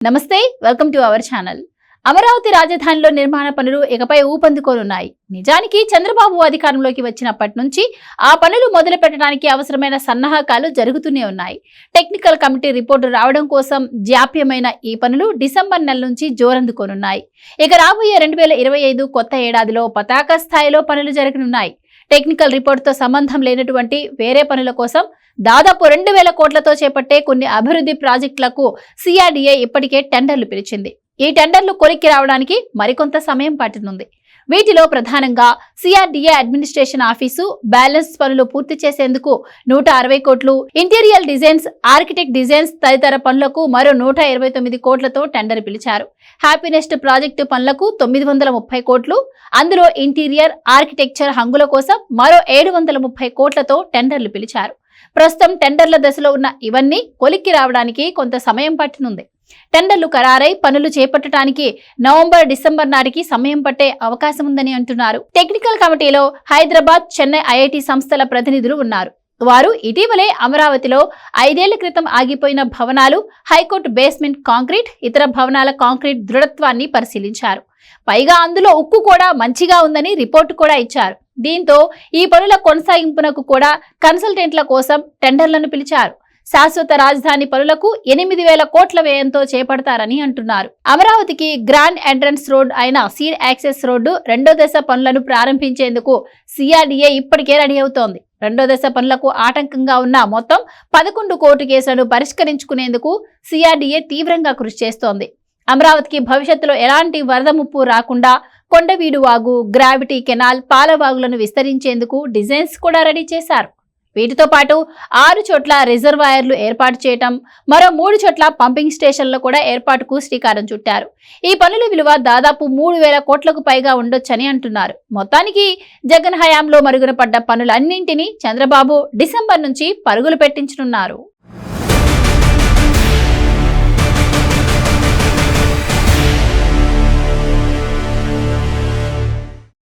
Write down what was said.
నమస్తే welcome to our channel. Amaravati రాజధానిలో నిర్మాణ పనులు ఇకపై ఊపందుకోనున్నాయి. నిజానికి చంద్రబాబు అధికారంలోకి వచ్చినప్పటి నుంచి ఆ పనులు మొదలు పెట్టడానికి అవసరమైన సన్నాహకాలు జరుగుతూనే ఉన్నాయి. టెక్నికల్ కమిటీ రిపోర్టు రావడం కోసం జాప్యమైన ఈ పనులు డిసెంబర్ నెల నుంచి జోరందుకోనున్నాయి. ఇక రాబోయే 2025 కొత్త ఏడాదిలో పతాక స్థాయిలో పనులు జరగనున్నాయి. టెక్నికల్ రిపోర్టుతో సంబంధం లేనటువంటి వేరే పనుల కోసం దాదాపు 2000 కోట్లతో చేపట్టే కొన్ని అభివృద్ధి ప్రాజెక్టులకు సిఆర్డీఏ ఇప్పటికే టెండర్లు పిలిచింది. ఈ టెండర్లు కొలిక్కి రావడానికి మరికొంత సమయం పట్టనుంది. వీటిలో ప్రధానంగా సిఆర్డీఏ అడ్మినిస్ట్రేషన్ ఆఫీసు బ్యాలెన్స్ పనులు పూర్తి చేసేందుకు 160 కోట్లు, ఇంటీరియర్ డిజైన్స్, ఆర్కిటెక్ట్ డిజైన్స్ తదితర పనులకు మరో 129 కోట్లతో టెండర్ పిలిచారు. హ్యాపీనెస్ట్ ప్రాజెక్టు పనులకు 930 కోట్లు, అందులో ఇంటీరియర్, ఆర్కిటెక్చర్ హంగుల కోసం మరో 730 కోట్లతో టెండర్లు పిలిచారు. ప్రస్తుతం టెండర్ల దశలో ఉన్న ఇవన్నీ కొలిక్కి రావడానికి కొంత సమయం పట్టనుంది. టెండర్లు ఖరారై పనులు చేపట్టడానికి నవంబర్, డిసెంబర్ నాటికి సమయం పట్టే అవకాశం ఉందని అంటున్నారు. టెక్నికల్ కమిటీలో హైదరాబాద్, చెన్నై ఐఐటి సంస్థల ప్రతినిధులు ఉన్నారు. వారు ఇటీవలే అమరావతిలో 5 ఏళ్ల క్రితం ఆగిపోయిన భవనాలు, హైకోర్టు బేస్మెంట్ కాంక్రీట్, ఇతర భవనాల కాంక్రీట్ దృఢత్వాన్ని పరిశీలించారు. పైగా అందులో ఉక్కు కూడా మంచిగా ఉందని రిపోర్టు కూడా ఇచ్చారు. దీంతో ఈ పనుల కొనసాగింపునకు కూడా కన్సల్టెంట్ల కోసం టెండర్లను పిలిచారు. శాశ్వత రాజధాని పనులకు 8000 కోట్ల వ్యయంతో చేపడతారని అంటున్నారు. అమరావతికి గ్రాండ్ ఎంట్రన్స్ రోడ్ అయిన సీడ్ యాక్సెస్ రోడ్డు 2వ దశ పనులను ప్రారంభించేందుకు సిఆర్డీఏ ఇప్పటికే రెడీ అవుతోంది. 2వ దశ పనులకు ఆటంకంగా ఉన్న మొత్తం 11 కోర్టు కేసులను పరిష్కరించుకునేందుకు సిఆర్డీఏ తీవ్రంగా కృషి చేస్తోంది. అమరావతికి భవిష్యత్తులో ఎలాంటి వరద ముప్పు రాకుండా కొండవీడు వాగు, గ్రావిటీ కెనాల్, పాలవాగులను విస్తరించేందుకు డిజైన్స్ కూడా రెడీ చేశారు. వీటితో పాటు 6 చోట్ల రిజర్వాయర్లు ఏర్పాటు చేయటం, మరో 3 చోట్ల పంపింగ్ స్టేషన్ల కూడా ఏర్పాటుకు శ్రీకారం చుట్టారు. ఈ పనుల విలువ దాదాపు 3000 కోట్లకు పైగా ఉండొచ్చని అంటున్నారు. మొత్తానికి జగన్ హయాంలో మరుగున పడ్డ పనులన్నింటినీ చంద్రబాబు డిసెంబర్ నుంచి పరుగులు పెట్టించనున్నారు.